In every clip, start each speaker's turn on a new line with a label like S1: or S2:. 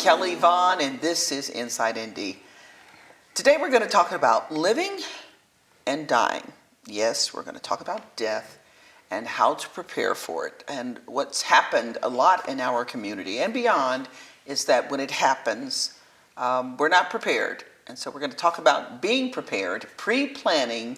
S1: Kelly Vaughn, and this is Inside Indy. Today we're going to talk about living and dying. Yes, we're going to talk about death and how to prepare for it. And what's happened a lot in our community and beyond is that when it happens, we're not prepared. And so we're going to talk about being prepared, pre-planning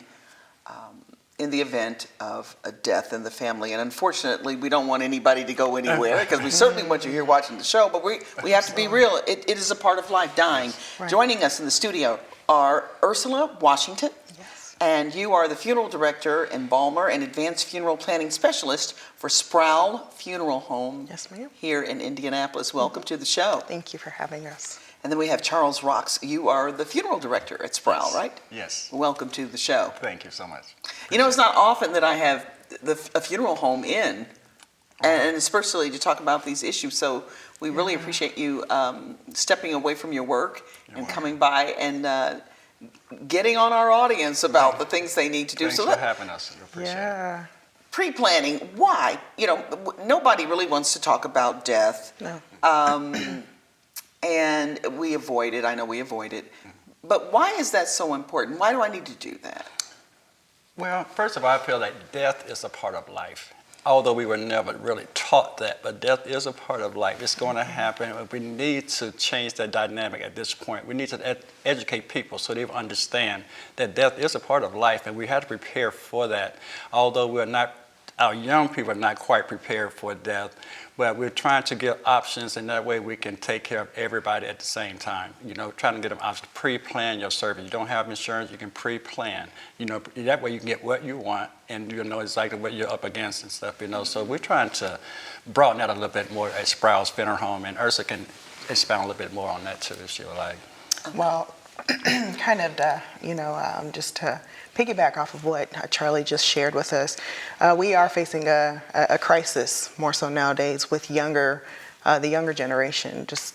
S1: in the event of a death in the family. And unfortunately, we don't want anybody to go anywhere because we certainly want you here watching the show, but we have to be real. It is a part of life, dying.
S2: Yes. Right.
S1: Joining us in the studio are Ursula Washington,
S2: Yes.
S1: and you are the funeral director, embalmer, and advanced funeral planning specialist for Sprowl Funeral Home
S2: Yes, ma'am.
S1: here in Indianapolis. Welcome to the show.
S2: Thank you for having us.
S1: And then we have Charles Rocks. You are the funeral director at Sprowl, right?
S3: Yes.
S1: Welcome to the show.
S3: Thank you so much.
S1: You know, it's not often that I have a funeral home in, and especially to talk about these issues. So we really appreciate you stepping away from your work and coming by and getting on our audience about the things they need to do.
S3: Thanks
S1: So
S3: for having us. We appreciate it.
S2: Yeah.
S1: pre-planning, why? You know, nobody really wants to talk about death.
S2: No.
S1: And we avoid it. I know we avoid it. But why is that so important? Why do I need to do that?
S3: Well, first of all, I feel like death is a part of life. Although we were never really taught that, but death is a part of life. It's going to happen. We need to change that dynamic at this point. We need to educate people so they understand that death is a part of life, and we have to prepare for that. Although our young people are not quite prepared for death, but we're trying to give options, and that way we can take care of everybody at the same time. You know, trying to get them options. Pre-plan your service. You don't have insurance, you can pre-plan. You know, that way you can get what you want, and you know exactly what you're up against and stuff. You know, so we're trying to broaden that a little bit more at Sprowl's Funeral Home, and Ursula can expound a little bit more on that too, if she would like.
S2: Well, kind of, just to piggyback off of what Charlie just shared with us, we are facing a crisis more so nowadays with the younger generation just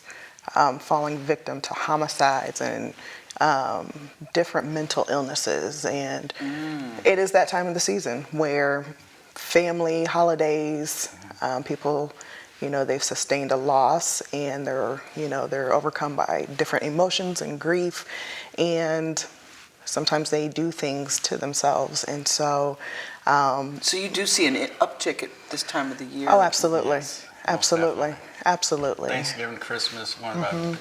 S2: falling victim to homicides and different mental illnesses. And it is that time of the season where family, holidays, people, you know, they've sustained a loss and they're overcome by different emotions and grief, and sometimes they do things to themselves. And so
S1: So you do see an uptick at this time of the year?
S2: oh, absolutely.
S3: Yes, most
S2: Absolutely.
S3: definitely.
S2: Absolutely.
S3: Thanksgiving, Christmas,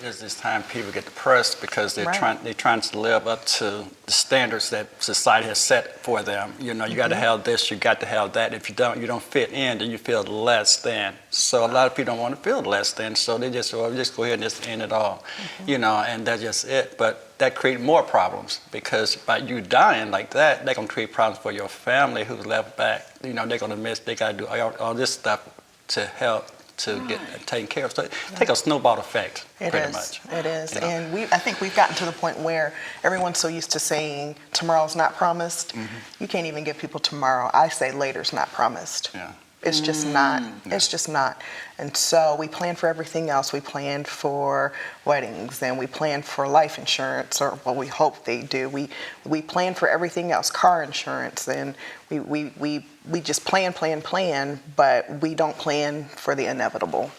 S3: is this time people get depressed because they're
S2: Right.
S3: trying to live up to the standards that society has set for them. You know, you got to have this, you got to have that. If you don't fit in, then you feel less than. So a lot of people don't want to feel less than, so they just go ahead and just end it all. You know, and that's just it. But that creates more problems because by you dying like that, they're gonna create problems for your family who's left back. You know, they're gonna miss. They gotta do all this stuff to help to get taken care of. So it takes a snowball effect, pretty much.
S2: It is.
S3: You know?
S2: And I think we've gotten to the point where everyone's so used to saying tomorrow's not promised. You can't even give people tomorrow. I say later's not promised.
S3: Yeah.
S2: It's just not. It's just not. And so we plan for everything else. We planned for weddings and we planned for life insurance, or well, we hope they do. We plan for everything else, car insurance, and we just plan, but we don't plan for the inevitable.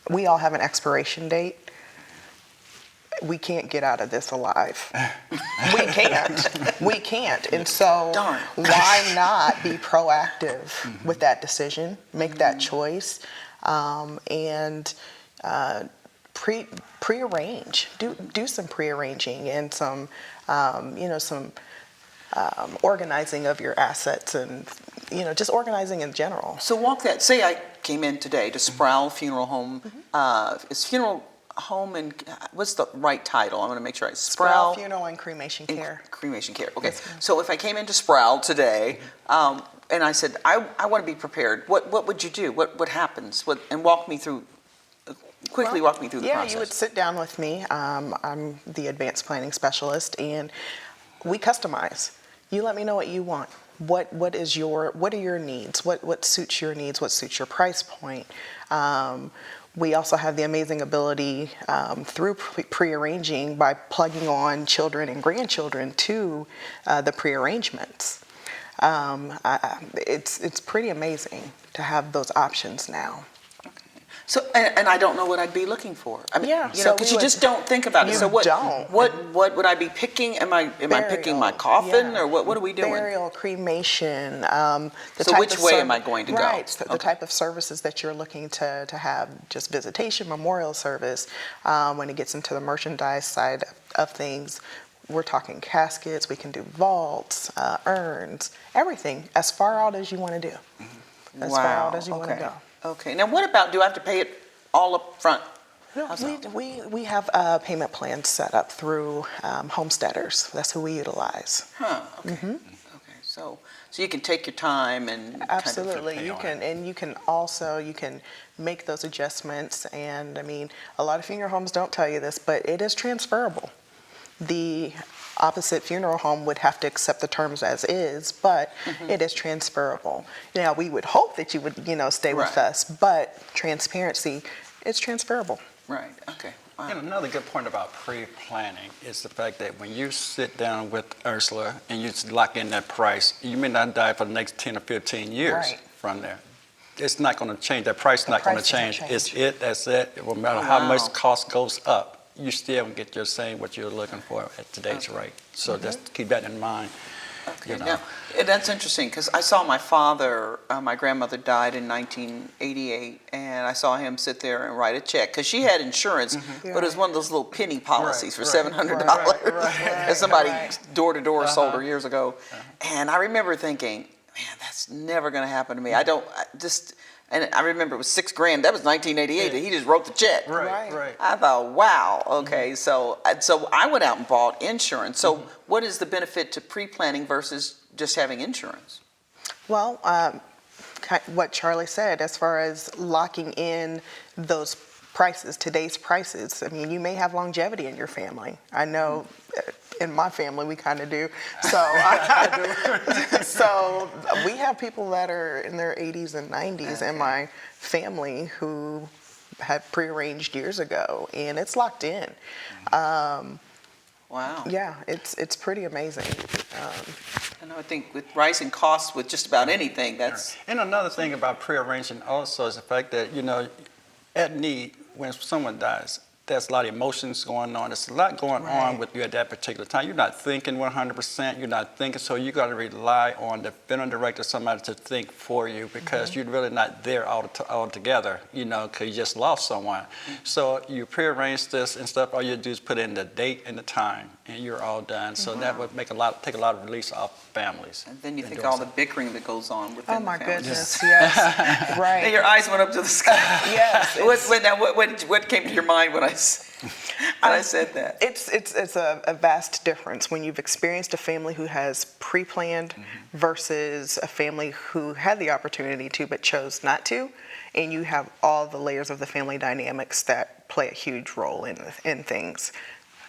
S2: We all have an expiration date. We can't get out of this alive. We can't. And so
S1: Darn.
S2: why not be proactive with that decision, make that choice, and prearrange, do some prearranging and some, some organizing of your assets and, just organizing in general.
S1: So say I came in today to Sprowl Funeral Home. Is funeral home and what's the right title? I want to make sure
S2: Sprowl Funeral and Cremation Care.
S1: Cremation Care. Okay.
S2: Yes, ma'am.
S1: So if I came into Sprowl today and I said I want to be prepared, what would you do? What happens? And walk me through. Quickly walk me through the process.
S2: Yeah, you would sit down with me. I'm the advanced planning specialist, and we customize. You let me know what you want. What are your needs? What suits your needs? What suits your price point? We also have the amazing ability through prearranging by plugging on children and grandchildren to the prearrangements. It's pretty amazing to have those options now.
S1: So, and I don't know what I'd be looking for. I mean,
S2: Yeah,
S1: you know,
S2: so
S1: because
S2: we
S1: you
S2: would-
S1: just don't think about it.
S2: you
S1: So what?
S2: don't.
S1: What would I be picking? Am I picking my
S2: Burial,
S1: coffin,
S2: yeah.
S1: or what are we doing?
S2: Burial, cremation. The
S1: So
S2: type
S1: which
S2: of
S1: way am I going to go?
S2: Right, the
S1: Okay.
S2: type of services that you're looking to have, just visitation, memorial service. When it gets into the merchandise side of things, we're talking caskets. We can do vaults, urns, everything as far out as you want to do. As far out as you want to
S1: okay.
S2: go.
S1: Okay. Now, what about? Do I have to pay it all up front?
S2: No,
S1: How's that?
S2: we have payment plans set up through homesteaders. That's who we utilize.
S1: Huh. Okay. Okay. So you can take your time and
S2: Absolutely,
S3: pay
S2: you
S3: on
S2: can, and you can also make those adjustments. And I mean, a lot of funeral homes don't tell you this, but it is transferable. The opposite funeral home would have to accept the terms as is, but it is transferable. Now, we would hope that you would, stay with
S1: Right.
S2: us, but transparency, it's transferable.
S1: Right. Okay. Wow.
S3: And another good point about pre-planning is the fact that when you sit down with Ursula and you lock in that price, you may not die for the next 10 or 15 years
S2: Right.
S3: from there. It's not going to change. That price is not going to
S2: price doesn't
S3: change.
S2: change.
S3: It's it, that's it. No matter
S1: Oh,
S3: how
S1: wow.
S3: much cost goes up, you still get your same what you're looking for at today's rate. So just keep that in mind.
S1: Okay.
S3: You know.
S1: Now, that's interesting because I saw my father. My grandmother died in 1988, and I saw him sit there and write a check because she had insurance, but it was one of those little penny policies for
S3: right,
S1: $700 that somebody
S2: right.
S1: door to door sold her years ago. And I remember thinking, man, that's never going to happen to me. And I remember it was $6,000. That was 1988.
S3: Yeah.
S1: He just wrote the check.
S2: Right.
S1: I thought, wow, okay, so I went out and bought insurance. So what is the benefit to pre-planning versus just having insurance?
S2: Well, what Charlie said, as far as locking in those prices, today's prices, I mean, you may have longevity in your family. I know in my family we kind of do. So, so we have people that are in their 80s and 90s in my family who had prearranged years ago, and it's locked in.
S1: Wow.
S2: Yeah, it's pretty amazing.
S1: And I think with rising costs with just about anything, that's
S3: And another thing about pre-arranging also is the fact that, at need, when someone dies, there's a lot of emotions going on. There's a lot going on with you at that particular time. You're not thinking 100%. You're not thinking, so you got to rely on the funeral director, somebody to think for you because you're really not there all together, because you just lost someone. So you prearrange this and stuff. All you do is put in the date and the time, and you're all done. So that would take a lot of release off families.
S1: and then you
S3: in
S1: think
S3: doing
S1: all the
S3: so.
S1: bickering that goes on within
S2: Oh my
S1: the family.
S2: goodness, yes,
S1: And
S2: right.
S1: your eyes went up to the sky.
S2: Yes,
S1: What came to your mind when I said that?
S2: It's a vast difference when you've experienced a family who has pre-planned versus a family who had the opportunity to but chose not to, and you have all the layers of the family dynamics that play a huge role in things.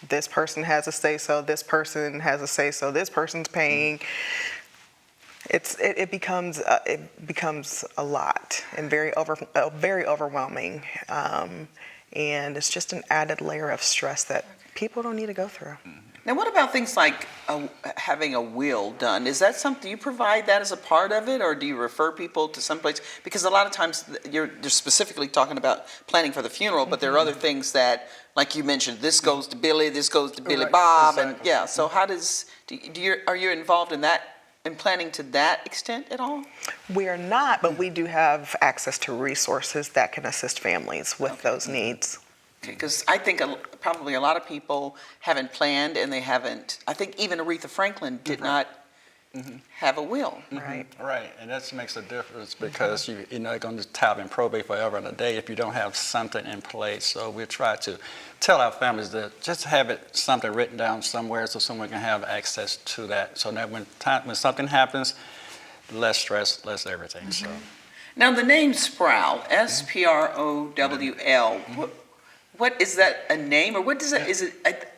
S2: This person has a say-so, this person has a say-so, this person's paying. It becomes a lot and very overwhelming. And it's just an added layer of stress that people don't need to go through.
S1: Now, what about things like having a will done? Is that something, do you provide that as a part of it, or do you refer people to someplace? Because a lot of times you're just specifically talking about planning for the funeral, but there are other things that, like you mentioned, this goes to Billy, this goes to Billy
S3: Right,
S1: Bob,
S3: exactly.
S1: and yeah. So how does are you involved in that, in planning to that extent at all?
S2: We are not, but we do have access to resources that can assist families with those needs.
S1: Because I think probably a lot of people haven't planned, and they haven't. I think even Aretha Franklin did not have a will.
S2: Right.
S3: Right, and that makes a difference because you're going to tap in probate forever and a day if you don't have something in place. So we try to tell our families that just have something written down somewhere so someone can have access to that. So that when something happens, less stress, less everything. So
S1: Now the name Sprowl, Sprowl. What is that, a name, or what does that? Is it?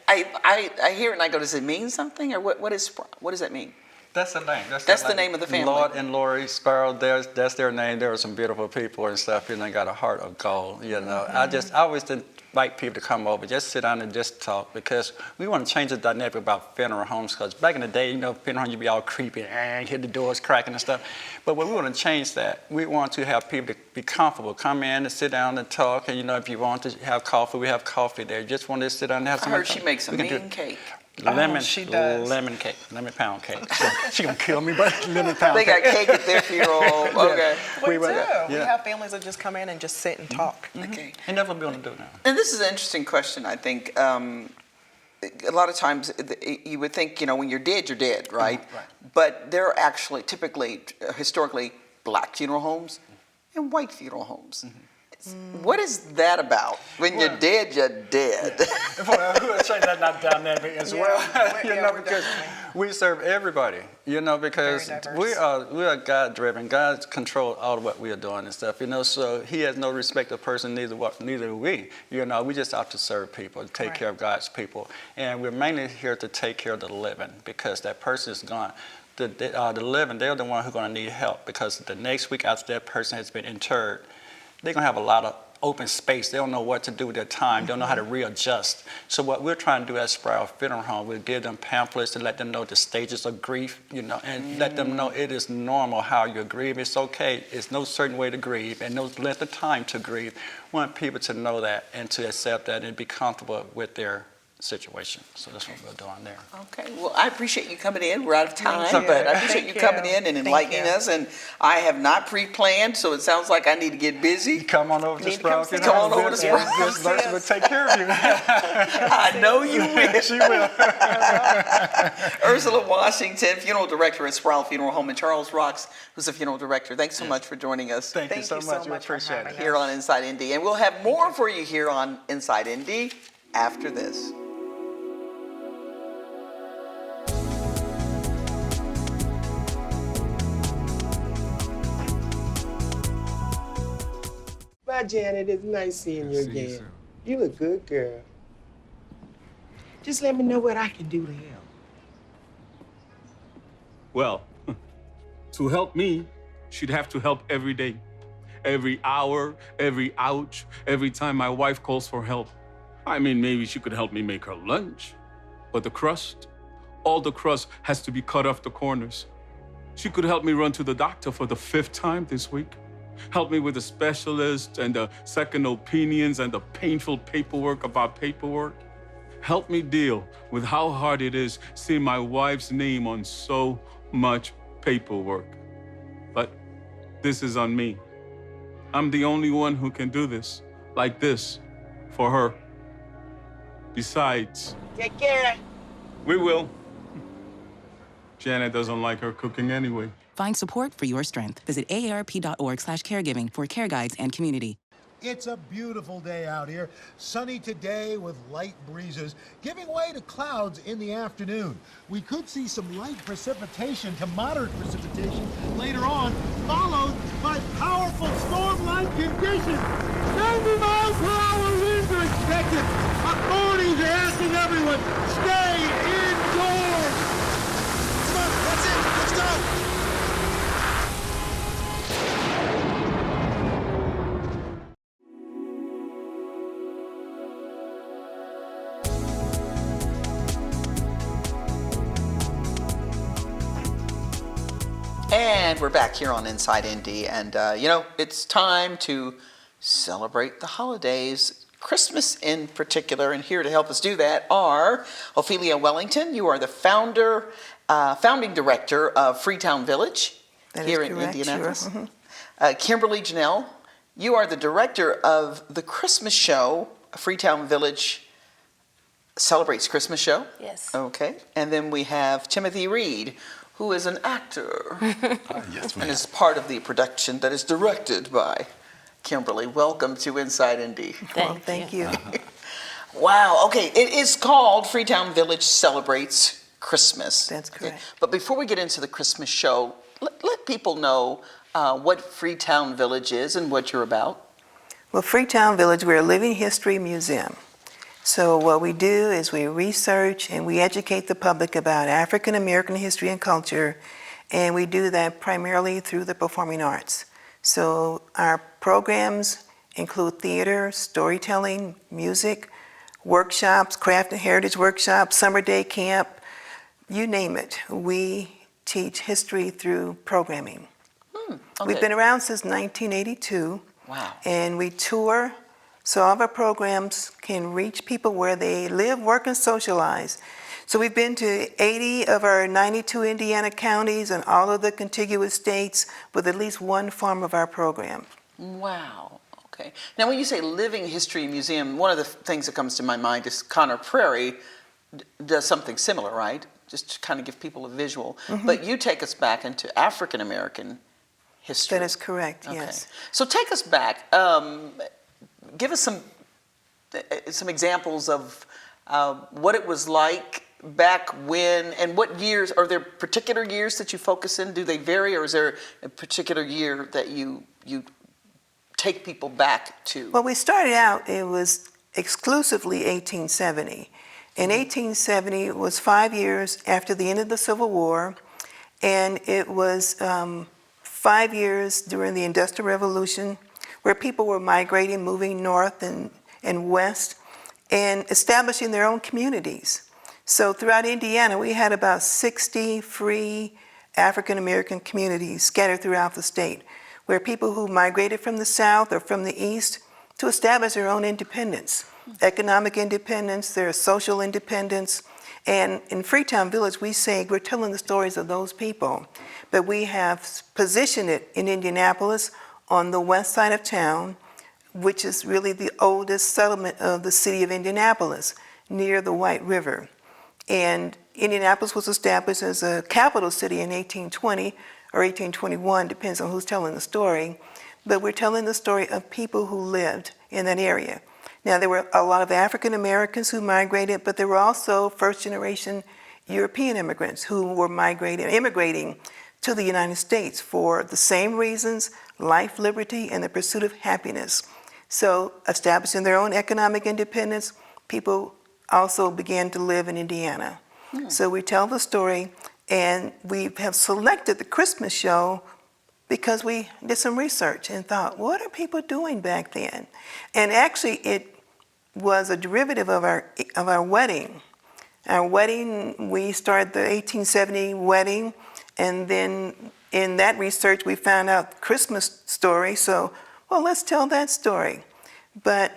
S1: I hear it and I go, does it mean something, or what is Sprowl? What does that mean?
S3: That's the name.
S1: That's the name of the family.
S3: Lord and Lori Sprowl, that's their name. There are some beautiful people and stuff, and they got a heart of gold, you know. I always invite people to come over, just sit down and just talk, because we want to change the dynamic about funeral homes, because back in the day, you know, funeral homes, you'd be all creepy and hear the doors cracking and stuff. But we want to change that. We want to have people to be comfortable, come in and sit down and talk, and, you know, if you want to have coffee, we have coffee there. You just want to sit down and have some.
S1: I heard she makes a mean cake.
S2: She does.
S3: Lemon cake, lemon pound cake. She gonna kill me, but lemon pound
S1: They
S3: cake.
S1: got cake at their funeral. Okay.
S2: We do.
S3: Yeah.
S2: We have families that just come in and just sit and talk.
S1: Okay.
S3: And that's what we're gonna do now.
S1: And this is an interesting question, I think. A lot of times you would think, you know, when you're dead, right?
S3: Right.
S1: But there are actually typically, historically, black funeral homes and white funeral homes. What is that about? When you're dead, you're dead.
S3: Well, we'll change that dynamic as well. You know, because we serve everybody. You know, because we are God-driven. God controls all of what we are doing and stuff. You know, so He has no respect of person. Neither do we. You know, we just out to serve people, to take care of God's people, and we're mainly here to take care of the living, because that person is gone. The living, they're the one who's going to need help, because the next week after that person has been interred, they're going to have a lot of open space. They don't know what to do with their time. They don't know how to readjust. So what we're trying to do at Sprowl Funeral Home, we give them pamphlets to let them know the stages of grief, you know, and let them know it is normal how you grieve. It's okay. It's no certain way to grieve and no length of time to grieve. We want people to know that and to accept that and be comfortable with their situation. So that's what we're doing there.
S1: Okay, well, I appreciate you coming in. We're out of time,
S2: Thank you.
S1: but I appreciate you coming in and
S2: Thank
S1: enlightening
S2: you.
S1: us. And I have not pre-planned, so it sounds like I need to get busy.
S3: Come on over to
S2: Need to
S3: Sprowl.
S2: come see
S1: Come on over to
S3: This
S1: Sprowl.
S3: person will take care of you.
S1: I know you will.
S3: She will.
S1: Ursula Washington, funeral director at Sprowl Funeral Home, and Charles Rocks, who's a funeral director. Thanks so much for joining us
S3: Thank you so much. We
S2: for
S3: appreciate
S2: having
S3: it.
S2: us.
S1: here on Inside Indy. And we'll have more for you here on Inside Indy after this.
S4: Bye, Janet. It's nice seeing you again. You look good, girl. Just let me know what I can do to help.
S5: Well, to help me, she'd have to help every day. Every hour, every ouch, every time my wife calls for help. I mean, maybe she could help me make her lunch. But the crust, all the crust has to be cut off the corners. She could help me run to the doctor for the 5th time this week. Help me with the specialist and the second opinions and the painful paperwork about paperwork. Help me deal with how hard it is seeing my wife's name on so much paperwork. But this is on me. I'm the only one who can do this, like this, for her. Besides,
S4: Take care.
S5: we will. Janet doesn't like her cooking anyway.
S6: Find support for your strength. Visit aarp.org/caregiving for care guides and community.
S7: It's a beautiful day out here. Sunny today with light breezes, giving way to clouds in the afternoon. We could see some light precipitation to moderate precipitation later on, followed by powerful storm-like conditions. 90 miles per hour winds are expected. Authorities are asking everyone, stay indoors. Come on, that's it. Let's go.
S1: And we're back here on Inside Indy, and you know, it's time to celebrate the holidays, Christmas in particular. And here to help us do that are Ophelia Wellington. You are the founding director of Freetown Village here in Indianapolis. Kimberly Janelle, you are the director of the Christmas show. Freetown Village celebrates Christmas show.
S8: Yes.
S1: Okay, and then we have Timothy Reed, who is an actor
S9: Yes,
S1: and is part of the production that is directed by Kimberly. Welcome to Inside Indy.
S2: Thank you.
S1: Wow, okay, it is called Freetown Village Celebrates Christmas.
S2: That's
S1: Okay,
S2: correct.
S1: but before we get into the Christmas show, let people know what Freetown Village is and what you're about.
S10: Well, Freetown Village, we're a living history museum.
S2: So what we do is we research and we educate the public about African American history and culture, and we do that primarily through the performing arts. So our programs include theater, storytelling, music, workshops, craft and heritage workshops, summer day camp, you name it. We teach history through programming.
S1: Okay.
S2: We've been around since 1982.
S1: Wow.
S2: And we tour, so all of our programs can reach people where they live, work, and socialize. So we've been to 80 of our 92 Indiana counties and all of the contiguous states with at least one form of our program.
S1: Wow. Okay. Now, when you say Living History Museum, one of the things that comes to my mind is Conner Prairie does something similar, right? Just to kind of give people a visual. But you take us back into African American history.
S2: That is correct,
S1: Okay.
S2: yes.
S1: So take us back. Give us some examples of what it was like back when, and what years. Are there particular years that you focus in? Do they vary, or is there a particular year that you take people back to?
S2: Well, we started out, it was exclusively 1870. And 1870 was 5 years after the end of the Civil War, and it was 5 years during the Industrial Revolution, where people were migrating, moving north and west, and establishing their own communities. So throughout Indiana, we had about 60 free African American communities scattered throughout the state, where people who migrated from the south or from the east to establish their own independence, economic independence, their social independence. And in Freetown Village, we say we're telling the stories of those people, but we have positioned it in Indianapolis on the west side of town, which is really the oldest settlement of the city of Indianapolis, near the White River. And Indianapolis was established as a capital city in 1820 or 1821, depends on who's telling the story, but we're telling the story of people who lived in that area. Now, there were a lot of African Americans who migrated, but there were also first-generation European immigrants who were immigrating to the United States for the same reasons: life, liberty, and the pursuit of happiness. So, establishing their own economic independence, people also began to live in Indiana. So we tell the story, and we have selected the Christmas show because we did some research and thought, what are people doing back then? And actually, it was a derivative of our wedding. Our wedding, we started the 1870 wedding, and then in that research, we found out Christmas story, so, well, let's tell that story. But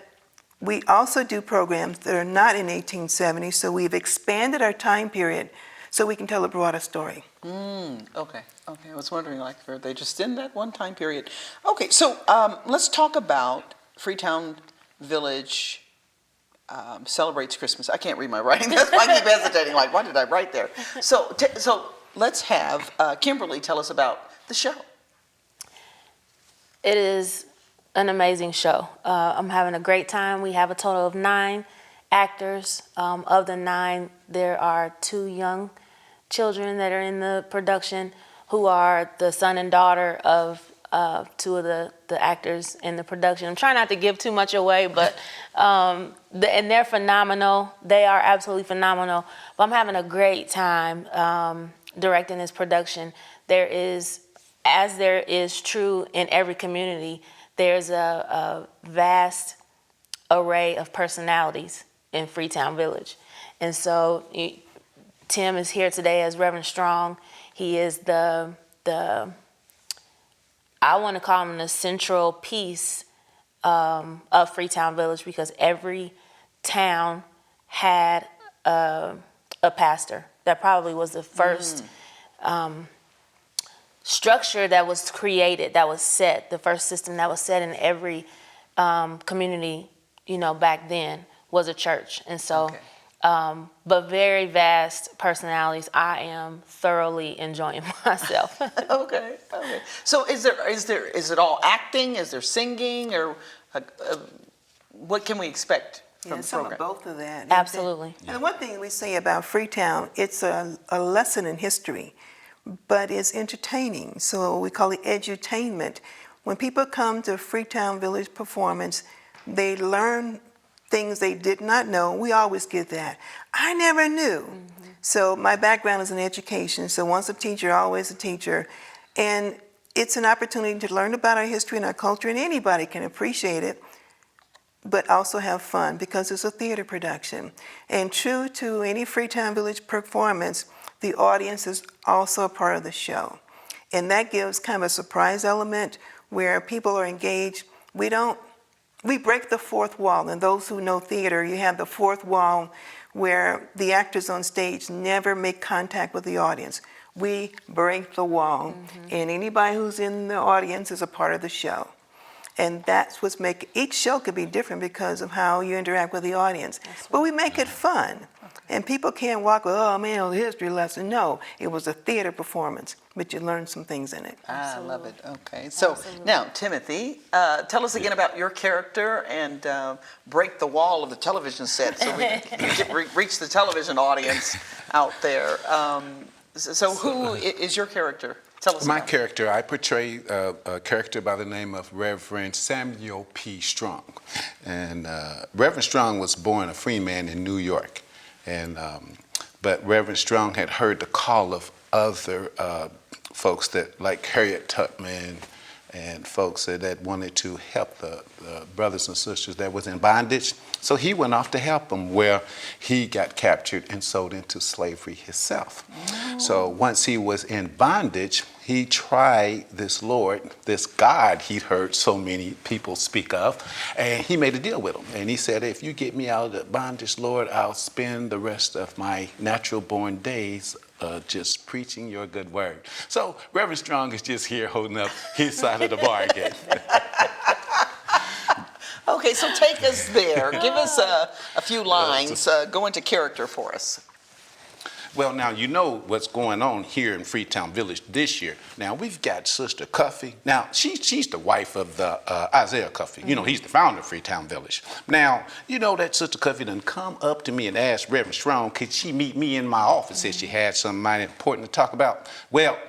S2: we also do programs that are not in 1870, so we've expanded our time period so we can tell a broader story.
S1: Okay. I was wondering, like, are they just in that one time period? Okay, so let's talk about Freetown Village celebrates Christmas. I can't read my writing. That's why I keep hesitating. Like, what did I write there? So let's have Kimberly tell us about the show.
S8: It is an amazing show. I'm having a great time. We have a total of 9 actors. Of the 9, there are 2 young children that are in the production who are the son and daughter of 2 of the actors in the production. I'm trying not to give too much away, but and they're phenomenal. They are absolutely phenomenal. But I'm having a great time directing this production. There is, as there is true in every community, there's a vast array of personalities in Freetown Village. And so Tim is here today as Reverend Strong. He is I want to call him the central piece of Freetown Village, because every town had a pastor. That probably was the first structure that was created, that was set, the first system that was set in every community, back then, was a church. And so, but very vast personalities. I am thoroughly enjoying myself.
S1: Okay. So is it all acting? Is there singing, or what can we expect from the
S2: Some
S1: program?
S2: of both of that.
S8: Absolutely.
S2: And one thing we say about Freetown, it's a lesson in history, but it's entertaining. So we call it edutainment. When people come to Freetown Village performance, they learn things they did not know. We always get that. I never knew. So my background is in education. So once a teacher, always a teacher. And it's an opportunity to learn about our history and our culture, and anybody can appreciate it, but also have fun because it's a theater production. And true to any Freetown Village performance, the audience is also a part of the show. And that gives kind of a surprise element where people are engaged. We break the fourth wall. And those who know theater, you have the fourth wall where the actors on stage never make contact with the audience. We break the wall, and anybody who's in the audience is a part of the show. And that's what's making, each show could be different because of how you interact with the audience. But we make it fun. And people can't walk with, oh man, it was a history lesson. No, it was a theater performance, but you learned some things in it.
S1: I love it. Okay. So now, Timothy, tell us again about your character and break the wall of the television set so we can reach the television audience out there. So who is your character? Tell us
S9: My
S1: about
S9: character, I portray a character by the name of Reverend Samuel P. Strong. And Reverend Strong was born a free man in New York. And but Reverend Strong had heard the call of other folks that, like Harriet Tubman and folks that wanted to help the brothers and sisters that was in bondage. So he went off to help them, where he got captured and sold into slavery himself. Oh. So once he was in bondage, he tried this Lord, this God he'd heard so many people speak of, and he made a deal with him. And he said, if you get me out of the bondage, Lord, I'll spend the rest of my natural born days just preaching your good word. So Reverend Strong is just here holding up his side of the bargain.
S1: Okay, so take us there. Give us a few lines. Go into character for us.
S9: Well, now, you know what's going on here in Freetown Village this year. Now, we've got Sister Cuffy. Now, she's the wife of the Isaiah Cuffy. You know, he's the founder of Freetown Village. Now, you know that Sister Cuffy done come up to me and asked Reverend Strong, could she meet me in my office, said she had something mighty important to talk about. Well,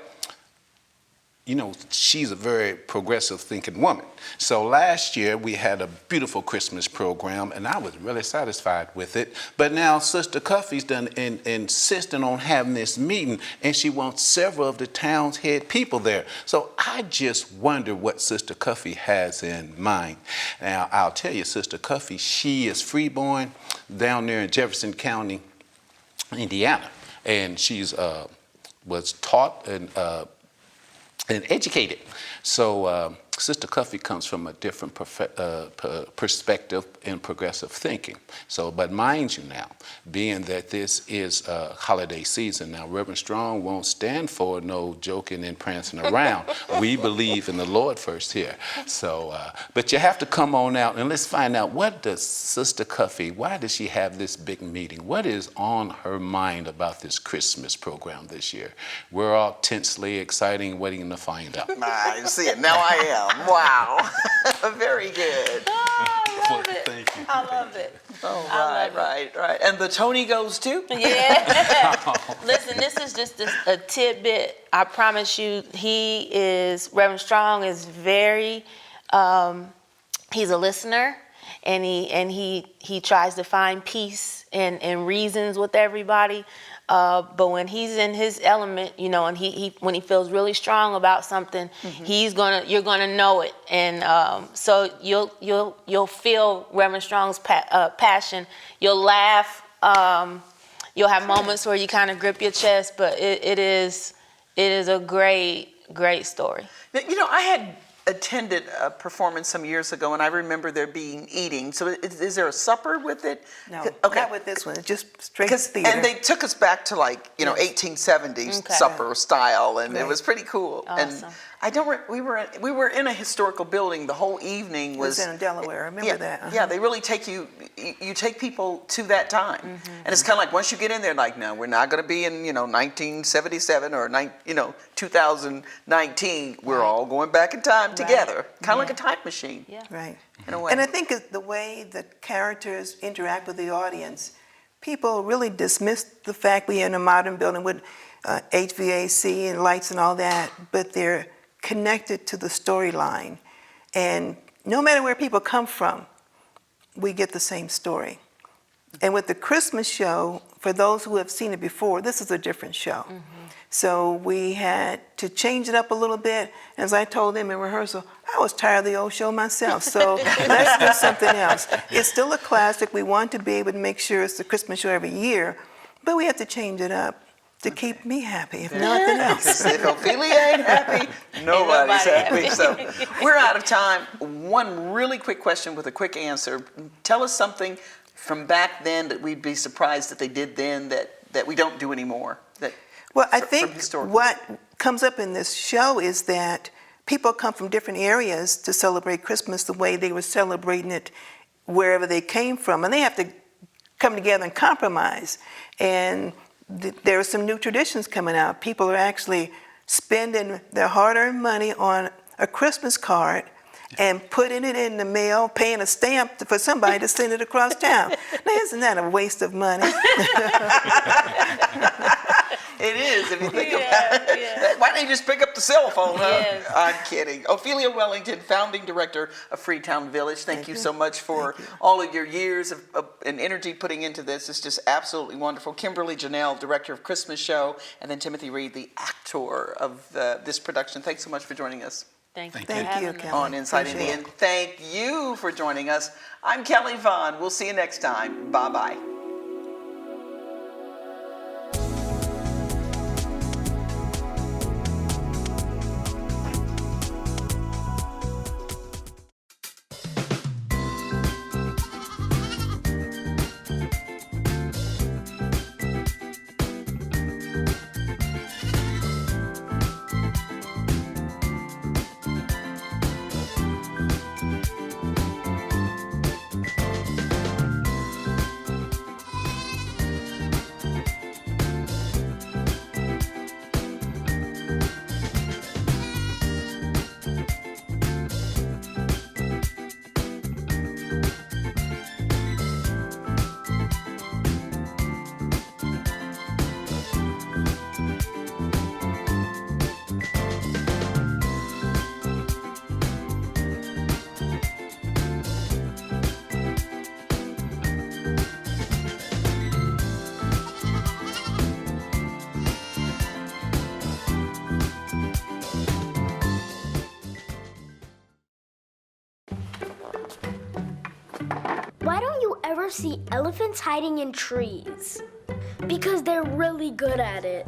S9: you know, she's a very progressive thinking woman. So last year we had a beautiful Christmas program, and I was really satisfied with it. But now Sister Cuffy's done insisting on having this meeting, and she wants several of the town's head people there. So I just wonder what Sister Cuffy has in mind. Now, I'll tell you, Sister Cuffy, she is freeborn down there in Jefferson County, Indiana. And she's was taught and educated. So Sister Cuffy comes from a different perspective in progressive thinking. So, but mind you now, being that this is a holiday season, now Reverend Strong won't stand for no joking and prancing around. We believe in the Lord first here. So, but you have to come on out and let's find out, what does Sister Cuffy, why does she have this big meeting? What is on her mind about this Christmas program this year? We're all tensely excited, waiting to find out.
S1: I see it. Now I am. Wow. Very good.
S8: Oh, I love it.
S9: Thank you.
S8: I love it.
S1: Oh, right. And the Tony goes too?
S8: Yeah. Listen, this is just a tidbit. I promise you, Reverend Strong is very, he's a listener, and he tries to find peace and reasons with everybody. But when he's in his element, you know, and when he feels really strong about something, you're gonna know it, and so you'll feel Reverend Strong's passion. You'll laugh. You'll have moments where you kind of grip your chest, but it is a great story.
S1: You know, I had attended a performance some years ago, and I remember there being eating. So is there a supper with it?
S2: No,
S1: okay.
S2: not with this one. It's just straight theater.
S1: And they took us back to 1870s
S8: Okay.
S1: supper style, and it
S2: Right.
S1: was pretty cool.
S8: Awesome.
S1: And we were in a historical building. The whole evening
S2: It
S1: was
S2: was in Delaware. I remember that.
S1: Yeah, they really take you take people to that time. And it's kind of like, once you get in there, like, no, we're not going to be in 1977 or 2019. We're all going back in time together, kind of like a time machine.
S8: Yeah.
S2: Right.
S1: In a way.
S2: And I think it's the way the characters interact with the audience. People really dismiss the fact we're in a modern building with HVAC and lights and all that, but they're connected to the storyline. And no matter where people come from,
S10: we get the same story. And with the Christmas show, for those who have seen it before, this is a different show. So we had to change it up a little bit. As I told them in rehearsal, I was tired of the old show myself, so let's do something else. It's still a classic. We want to be able to make sure it's the Christmas show every year, but we have to change it up to keep me happy, if nothing else.
S1: If Ophelia ain't happy, nobody's happy. So we're out of time. One really quick question with a quick answer. Tell us something from back then that we'd be surprised that they did then that we don't do anymore.
S10: Well, I think what comes up in this show is that people come from different areas to celebrate Christmas the way they were celebrating it wherever they came from. And they have to come together and compromise. And there are some new traditions coming out. People are actually spending their hard-earned money on a Christmas card and putting it in the mail, paying a stamp for somebody to send it across town. Now, isn't that a waste of money?
S1: It is, if you think about it. Yeah. Why don't you just pick up the cell phone, huh?
S8: Yes.
S1: I'm kidding. Ophelia Wellington, founding director of Freetown Village. Thank you so much for all of your years of and energy putting into this. It's just absolutely wonderful. Kimberly Janelle, director of Christmas Show, and then Timothy Reed, the actor of this production. Thanks so much for joining us.
S8: Thank you.
S10: Thank you, Kelly.
S1: On Inside Indy. And thank you for joining us. I'm Kelly Vaughn. We'll see you next time. Bye-bye.
S11: Why don't you ever see elephants hiding in trees? Because they're really good at it.